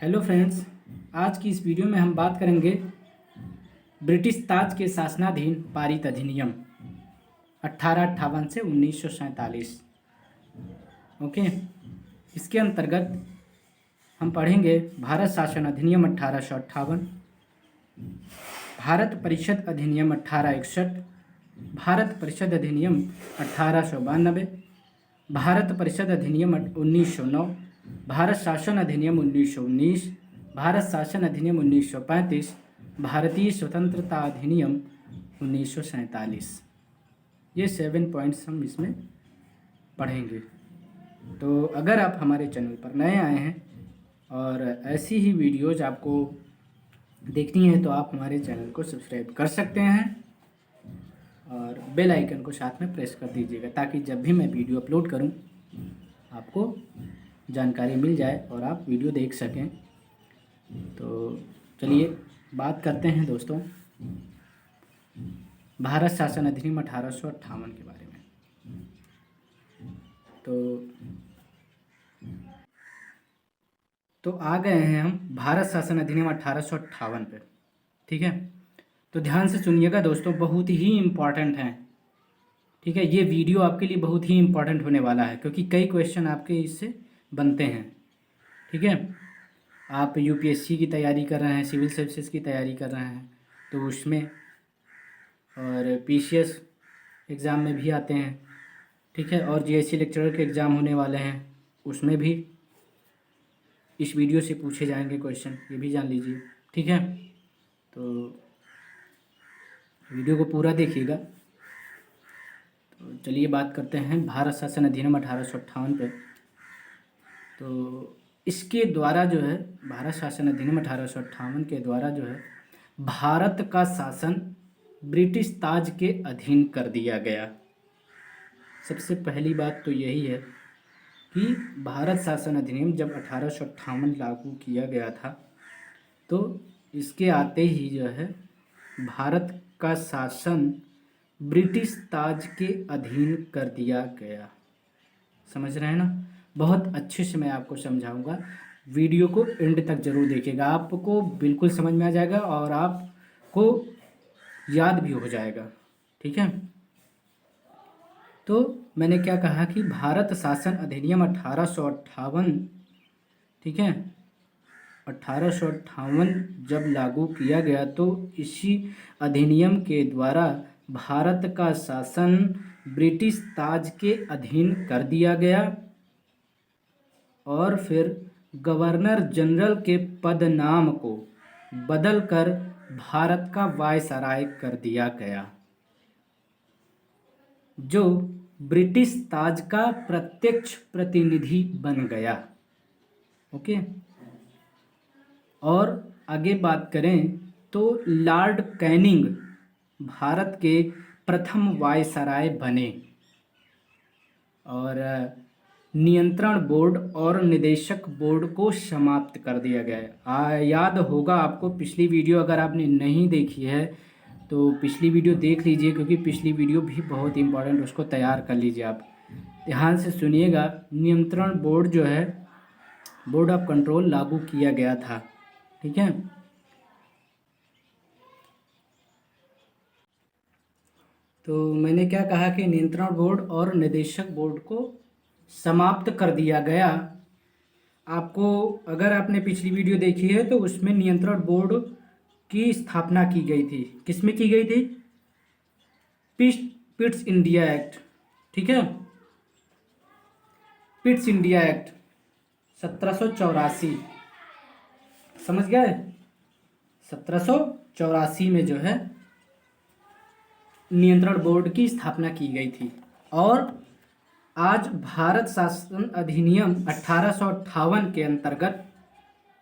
Hello friends, आज की इस वीडियो में हम बात करेंगे ब्रिटिश ताज के शासनाधीन पारित अधिनियम 1858 से 1947। ओके, इसके अंतर्गत हम पढ़ेंगे भारत शासन अधिनियम 1858, भारत परिषद अधिनियम 1861, भारत परिषद अधिनियम 1892, भारत परिषद अधिनियम 1909, भारत शासन अधिनियम 1919, भारत शासन अधिनियम 1935, भारतीय स्वतंत्रता अधिनियम 1947। ये 7 पॉइंट्स हम इसमें पढ़ेंगे। तो अगर आप हमारे चैनल पर नए आए हैं और ऐसी ही वीडियोज आपको देखनी है तो आप हमारे चैनल को सब्सक्राइब कर सकते हैं और बेल आइकन को साथ में प्रेस कर दीजिएगा ताकि जब भी मैं वीडियो अपलोड करूं आपको जानकारी मिल जाए और आप वीडियो देख सकें। तो चलिए बात करते हैं दोस्तों भारत शासन अधिनियम 1858 के बारे में। तो आ गए हैं हम भारत शासन अधिनियम 1858 पे। ठीक है, तो ध्यान से सुनिएगा दोस्तों, बहुत ही इम्पॉर्टेंट है। ठीक है, ये वीडियो आपके लिए बहुत ही इम्पॉर्टेंट होने वाला है क्योंकि कई क्वेश्चन आपके इससे बनते हैं। ठीक है, आप यूपीएससी की तैयारी कर रहे हैं, सिविल सर्विसेज की तैयारी कर रहे हैं तो उसमें, और पीसीएस एग्ज़ाम में भी आते हैं। ठीक है, और जीएससी लेक्चरर के एग्ज़ाम होने वाले हैं उसमें भी इस वीडियो से पूछे जाएंगे क्वेश्चन, ये भी जान लीजिए। ठीक है, तो वीडियो को पूरा देखिएगा। तो चलिए बात करते हैं भारत शासन अधिनियम 1858 पे। तो इसके द्वारा जो है, भारत शासन अधिनियम 1858 के द्वारा जो है भारत का शासन ब्रिटिश ताज के अधीन कर दिया गया। सबसे पहली बात तो यही है कि भारत शासन अधिनियम जब 1858 लागू किया गया था तो इसके आते ही जो है भारत का शासन ब्रिटिश ताज के अधीन कर दिया गया। समझ रहे हैं ना? बहुत अच्छे से मैं आपको समझाऊंगा, वीडियो को एंड तक ज़रूर देखिएगा, आपको बिल्कुल समझ में आ जाएगा और आपको याद भी हो जाएगा। ठीक है, तो मैंने क्या कहा कि भारत शासन अधिनियम 1858, ठीक है, 1858 जब लागू किया गया तो इसी अधिनियम के द्वारा भारत का शासन ब्रिटिश ताज के अधीन कर दिया गया और फिर गवर्नर जनरल के पद नाम को बदलकर भारत का वायसराय कर दिया गया, जो ब्रिटिश ताज का प्रत्यक्ष प्रतिनिधि बन गया। ओके, और आगे बात करें तो लॉर्ड कैनिंग भारत के प्रथम वायसराय बने और नियंत्रण बोर्ड और निदेशक बोर्ड को समाप्त कर दिया गया। याद होगा आपको, पिछली वीडियो अगर आपने नहीं देखी है तो पिछली वीडियो देख लीजिए क्योंकि पिछली वीडियो भी बहुत इंपॉर्टेंट, उसको तैयार कर लीजिए। आप ध्यान से सुनिएगा, नियंत्रण बोर्ड जो है, बोर्ड ऑफ कंट्रोल लागू किया गया था। ठीक है, तो मैंने क्या कहा कि नियंत्रण बोर्ड और निदेशक बोर्ड को समाप्त कर दिया गया। आपको, अगर आपने पिछली वीडियो देखी है तो उसमें नियंत्रण बोर्ड की स्थापना की गई थी। किसमें की गई थी? Pitt's India act. ठीक है, पिट्स इंडिया एक्ट 1784, समझ गए? 1784 में जो है नियंत्रण बोर्ड की स्थापना की गई थी। और आज भारत शासन अधिनियम 1858 के अंतर्गत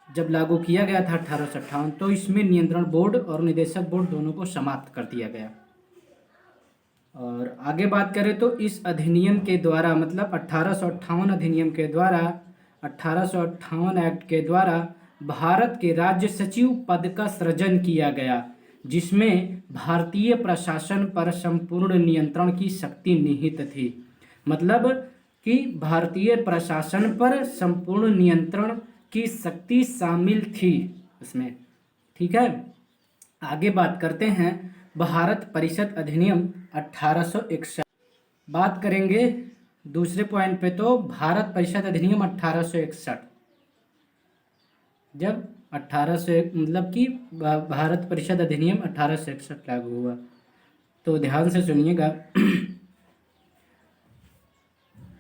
जब लागू किया गया था 1858, तो इसमें नियंत्रण बोर्ड और निदेशक बोर्ड दोनों को समाप्त कर दिया गया। और आगे बात करें तो इस अधिनियम के द्वारा, मतलब 1858 अधिनियम के द्वारा, 1858 एक्ट के द्वारा भारत के राज्य सचिव पद का सृजन किया गया, जिसमें भारतीय प्रशासन पर संपूर्ण नियंत्रण की शक्ति निहित थी। मतलब कि भारतीय प्रशासन पर संपूर्ण नियंत्रण की शक्ति शामिल थी उसमें। ठीक है, आगे बात करते हैं भारत परिषद अधिनियम 1861। बात करेंगे दूसरे पॉइंट पे, तो भारत परिषद अधिनियम 1861 जब 1800 मतलब कि भारत परिषद अधिनियम 1861 लागू हुआ, तो ध्यान से सुनिएगा।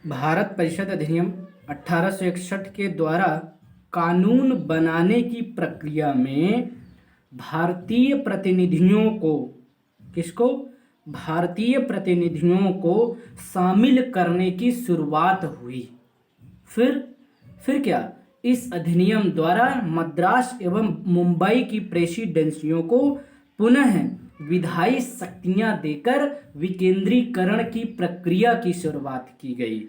भारत परिषद अधिनियम 1861 के द्वारा कानून बनाने की प्रक्रिया में भारतीय प्रतिनिधियों को, किसको, भारतीय प्रतिनिधियों को शामिल करने की शुरुआत हुई। फिर क्या, इस अधिनियम द्वारा मद्रास एवं मुंबई की प्रेसिडेंसियों को पुनः विधायी शक्तियां देकर विकेंद्रीकरण की प्रक्रिया की शुरुआत की गई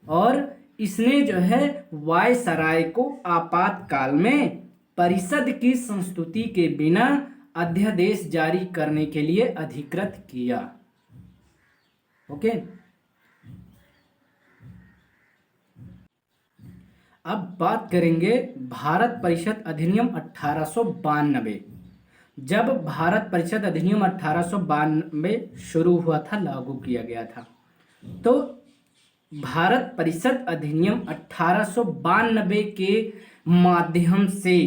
और इसने जो है वायसराय को आपातकाल में परिषद की संस्तुति के बिना अध्यादेश जारी करने के लिए अधिकृत किया। ओके, अब बात करेंगे भारत परिषद अधिनियम 1892। जब भारत परिषद अधिनियम 1892 शुरू हुआ था, लागू किया गया था, तो भारत परिषद अधिनियम 1892 के माध्यम से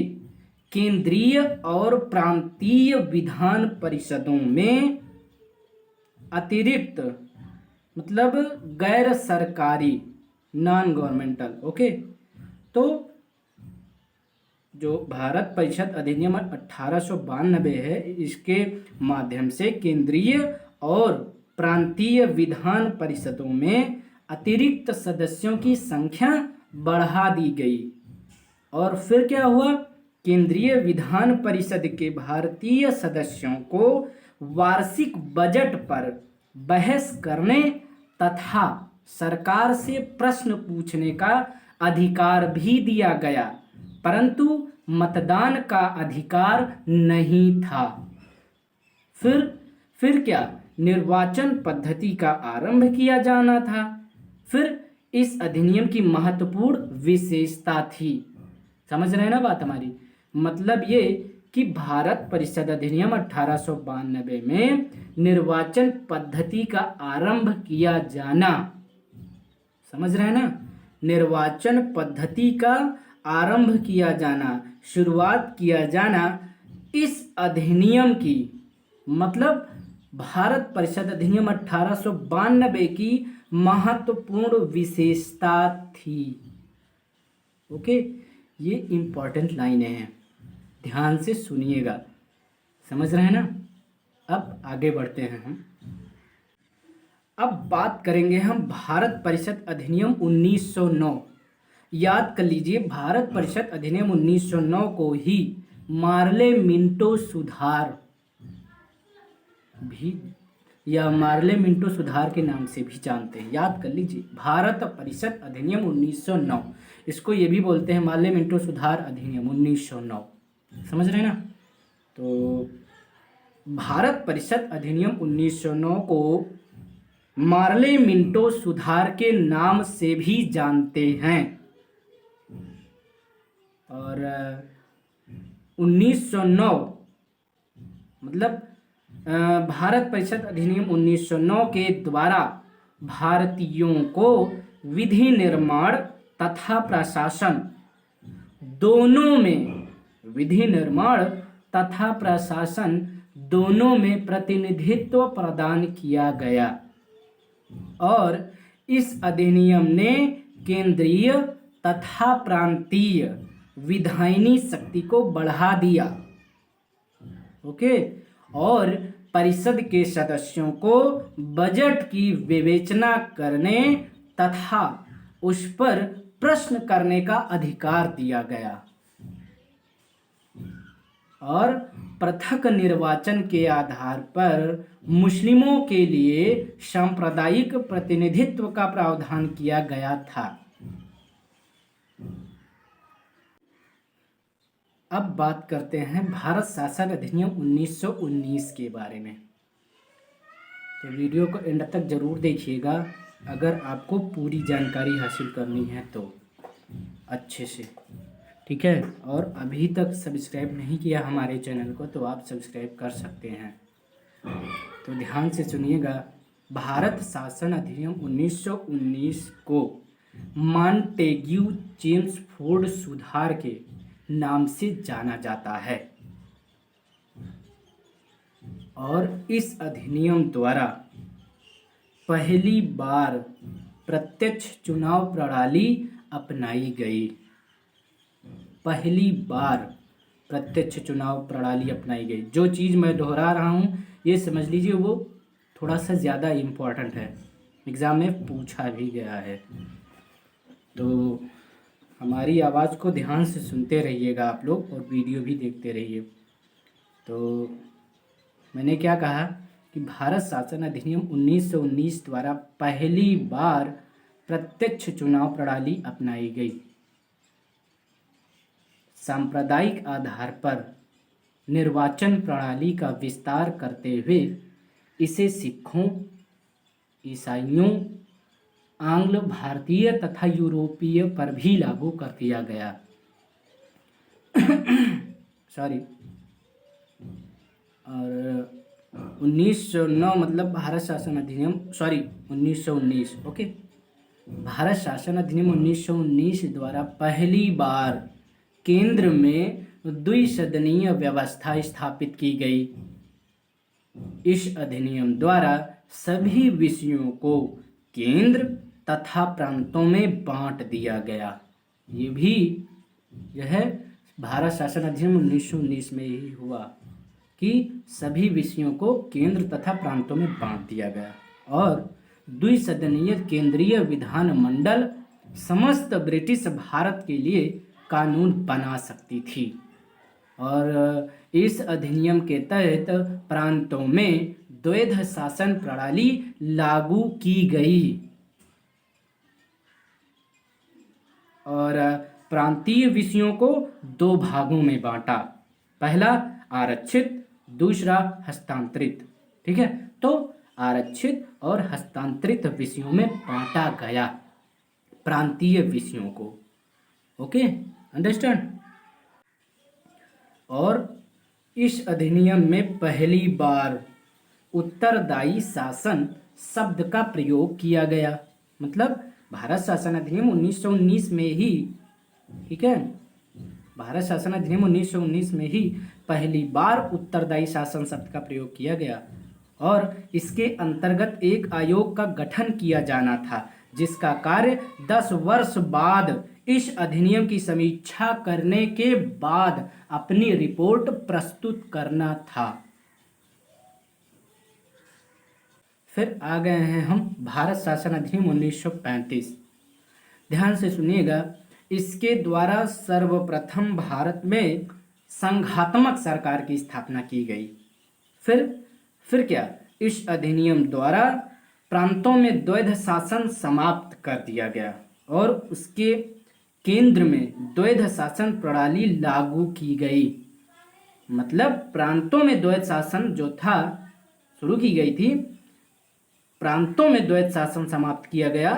केंद्रीय और प्रांतीय विधान परिषदों में अतिरिक्त, मतलब गैर सरकारी, नॉन गवर्नमेंटल, ओके, तो जो भारत परिषद अधिनियम 1892 है, इसके माध्यम से केंद्रीय और प्रांतीय विधान परिषदों में अतिरिक्त सदस्यों की संख्या बढ़ा दी गई। और फिर क्या हुआ, केंद्रीय विधान परिषद के भारतीय सदस्यों को वार्षिक बजट पर बहस करने तथा सरकार से प्रश्न पूछने का अधिकार भी दिया गया, परंतु मतदान का अधिकार नहीं था। फिर क्या, निर्वाचन पद्धति का आरंभ किया जाना था। फिर इस अधिनियम की महत्वपूर्ण विशेषता थी, समझ रहे हैं ना बात हमारी, मतलब ये कि भारत परिषद अधिनियम 1892 में निर्वाचन पद्धति का आरंभ किया जाना, समझ रहे हैं ना, निर्वाचन पद्धति का आरंभ किया जाना, शुरुआत किया जाना, इस अधिनियम की, मतलब भारत परिषद अधिनियम 1892 की महत्वपूर्ण विशेषता थी। ओके, ये इंपॉर्टेंट लाइनें हैं, ध्यान से सुनिएगा, समझ रहे हैं ना। अब आगे बढ़ते हैं हम। अब बात करेंगे हम भारत परिषद अधिनियम 1909। याद कर लीजिए, भारत परिषद अधिनियम 1909 को ही मार्ले मिंटो सुधार भी, या मार्ले मिंटो सुधार के नाम से भी जानते हैं, याद कर लीजिए, भारत परिषद अधिनियम 1909, इसको ये भी बोलते हैं मार्ले मिंटो सुधार अधिनियम 1909, समझ रहे हैं ना। तो भारत परिषद अधिनियम 1909 को मार्ले मिंटो सुधार के नाम से भी जानते हैं। और 1909 मतलब भारत परिषद अधिनियम 1909 के द्वारा भारतीयों को विधि निर्माण तथा प्रशासन दोनों में, विधि निर्माण तथा प्रशासन दोनों में प्रतिनिधित्व प्रदान किया गया और इस अधिनियम ने केंद्रीय तथा प्रांतीय विधायिनी शक्ति को बढ़ा दिया। ओके, और परिषद के सदस्यों को बजट की विवेचना करने तथा उस पर प्रश्न करने का अधिकार दिया गया और पृथक निर्वाचन के आधार पर मुस्लिमों के लिए सांप्रदायिक प्रतिनिधित्व का प्रावधान किया गया था। अब बात करते हैं भारत शासन अधिनियम 1919 के बारे में। तो वीडियो को एंड तक जरूर देखिएगा अगर आपको पूरी जानकारी हासिल करनी है तो। अच्छे से, ठीक है। और अभी तक सब्सक्राइब नहीं किया हमारे चैनल को तो आप सब्सक्राइब कर सकते हैं। तो ध्यान से सुनिएगा, भारत शासन अधिनियम 1919 को मॉन्टेग्यू चेम्सफोर्ड सुधार के नाम से जाना जाता है और इस अधिनियम द्वारा पहली बार प्रत्यक्ष चुनाव प्रणाली अपनाई गई। पहली बार प्रत्यक्ष चुनाव प्रणाली अपनाई गई। जो चीज़ मैं दोहरा रहा हूँ ये समझ लीजिए, वो थोड़ा सा ज़्यादा इम्पोर्टेंट है, एग्ज़ाम में पूछा भी गया है। तो हमारी आवाज़ को ध्यान से सुनते रहिएगा आप लोग और वीडियो भी देखते रहिए। तो मैंने क्या कहा कि भारत शासन अधिनियम 1919 द्वारा पहली बार प्रत्यक्ष चुनाव प्रणाली अपनाई गई। सांप्रदायिक आधार पर निर्वाचन प्रणाली का विस्तार करते हुए इसे सिखों, ईसाइयों, आंग्ल भारतीय तथा यूरोपीय पर भी लागू कर दिया गया। सॉरी, और 1909 मतलब भारत शासन अधिनियम, सॉरी 1919, ओके। भारत शासन अधिनियम 1919 द्वारा पहली बार केंद्र में द्विसदनीय व्यवस्था स्थापित की गई। इस अधिनियम द्वारा सभी विषयों को केंद्र तथा प्रांतों में बांट दिया गया। ये भी यह भारत शासन अधिनियम 1919 में ही हुआ कि सभी विषयों को केंद्र तथा प्रांतों में बांट दिया गया और द्विसदनीय केंद्रीय विधानमंडल समस्त ब्रिटिश भारत के लिए कानून बना सकती थी। और इस अधिनियम के तहत प्रांतों में द्वैध शासन प्रणाली लागू की गई और प्रांतीय विषयों को दो भागों में बांटा। पहला आरक्षित, दूसरा हस्तांतरित, ठीक है। तो आरक्षित और हस्तांतरित विषयों में बांटा गया प्रांतीय विषयों को, ओके, अंडरस्टैंड। और इस अधिनियम में पहली बार उत्तरदायी शासन शब्द का प्रयोग किया गया। मतलब भारत शासन अधिनियम 1919 में ही, ठीक है, भारत शासन अधिनियम 1919 में ही पहली बार उत्तरदायी शासन शब्द का प्रयोग किया गया और इसके अंतर्गत एक आयोग का गठन किया जाना था जिसका कार्य 10 वर्ष बाद इस अधिनियम की समीक्षा करने के बाद अपनी रिपोर्ट प्रस्तुत करना था। फिर आ गए हैं हम भारत शासन अधिनियम 1935। ध्यान से सुनिएगा, इसके द्वारा सर्वप्रथम भारत में संघात्मक सरकार की स्थापना की गई। फिर क्या, इस अधिनियम द्वारा प्रांतों में द्वैध शासन समाप्त कर दिया गया और उसके केंद्र में द्वैध शासन प्रणाली लागू की गई। मतलब प्रांतों में द्वैध शासन जो था शुरू की गई थी, प्रांतों में द्वैध शासन समाप्त किया गया,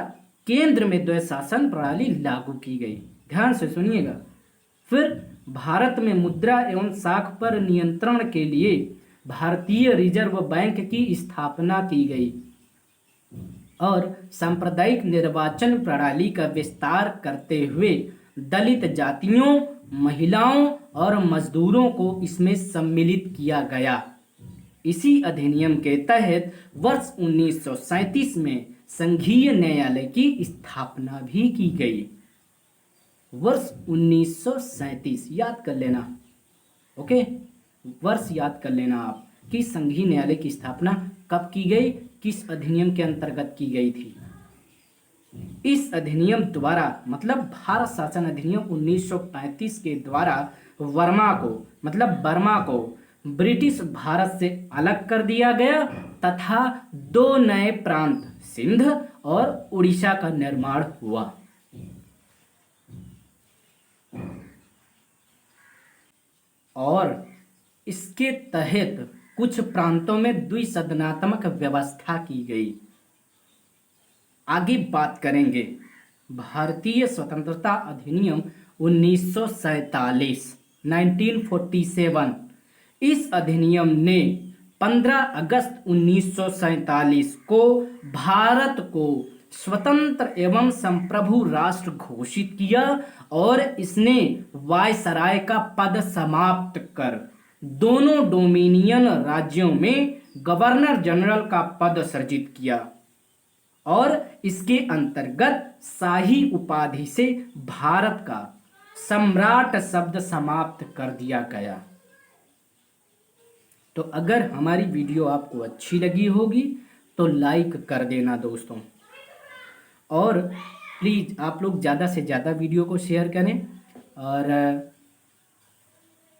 केंद्र में द्वैध शासन प्रणाली लागू की गई। ध्यान से सुनिएगा। फिर भारत में मुद्रा एवं साख पर नियंत्रण के लिए भारतीय रिजर्व बैंक की स्थापना की गई और सांप्रदायिक निर्वाचन प्रणाली का विस्तार करते हुए दलित जातियों, महिलाओं और मजदूरों को इसमें सम्मिलित किया गया। इसी अधिनियम के तहत वर्ष 1937 में संघीय न्यायालय की स्थापना भी की गई। वर्ष 1937 याद कर लेना, ओके, वर्ष याद कर लेना आप कि संघीय न्यायालय की स्थापना कब की गई, किस अधिनियम के अंतर्गत की गई थी। इस अधिनियम द्वारा मतलब भारत शासन अधिनियम 1935 के द्वारा बर्मा को ब्रिटिश भारत से अलग कर दिया गया तथा दो नए प्रांत सिंध और उड़ीसा का निर्माण हुआ। और इसके तहत कुछ प्रांतों में द्विसदनात्मक व्यवस्था की गई। आगे बात करेंगे भारतीय स्वतंत्रता अधिनियम 1947 1947। इस अधिनियम ने 15 अगस्त 1947 को भारत को स्वतंत्र एवं संप्रभु राष्ट्र घोषित किया और इसने वायसराय का पद समाप्त कर दोनों डोमिनियन राज्यों में गवर्नर जनरल का पद सृजित किया और इसके अंतर्गत शाही उपाधि से भारत का सम्राट शब्द समाप्त कर दिया गया। तो अगर हमारी वीडियो आपको अच्छी लगी होगी तो लाइक कर देना दोस्तों, और प्लीज़ आप लोग ज़्यादा से ज़्यादा वीडियो को शेयर करें। और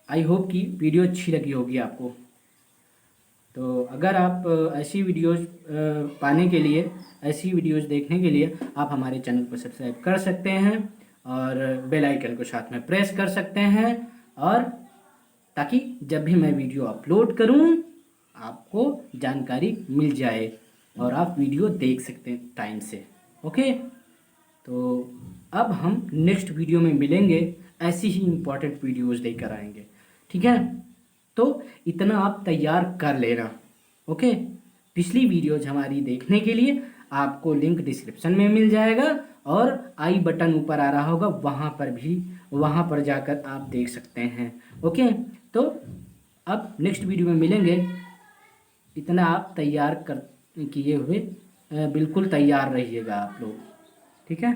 आई होप कि वीडियो अच्छी लगी होगी आपको। तो अगर आप ऐसी वीडियोस पाने के लिए, ऐसी वीडियोस देखने के लिए आप हमारे चैनल को सब्सक्राइब कर सकते हैं और बेल आइकन को साथ में प्रेस कर सकते हैं, और ताकि जब भी मैं वीडियो अपलोड करूं आपको जानकारी मिल जाए और आप वीडियो देख सकते हैं टाइम से। ओके, तो अब हम नेक्स्ट वीडियो में मिलेंगे, ऐसी ही इम्पोर्टेंट वीडियोस लेकर आएंगे। ठीक है, तो इतना आप तैयार कर लेना। ओके, पिछली वीडियोज हमारी देखने के लिए आपको लिंक डिस्क्रिप्शन में मिल जाएगा और आई बटन ऊपर आ रहा होगा, वहाँ पर जाकर आप देख सकते हैं। ओके, तो अब नेक्स्ट वीडियो में मिलेंगे। इतना आप तैयार कर किए हुए बिल्कुल तैयार रहिएगा आप लोग। ठीक है।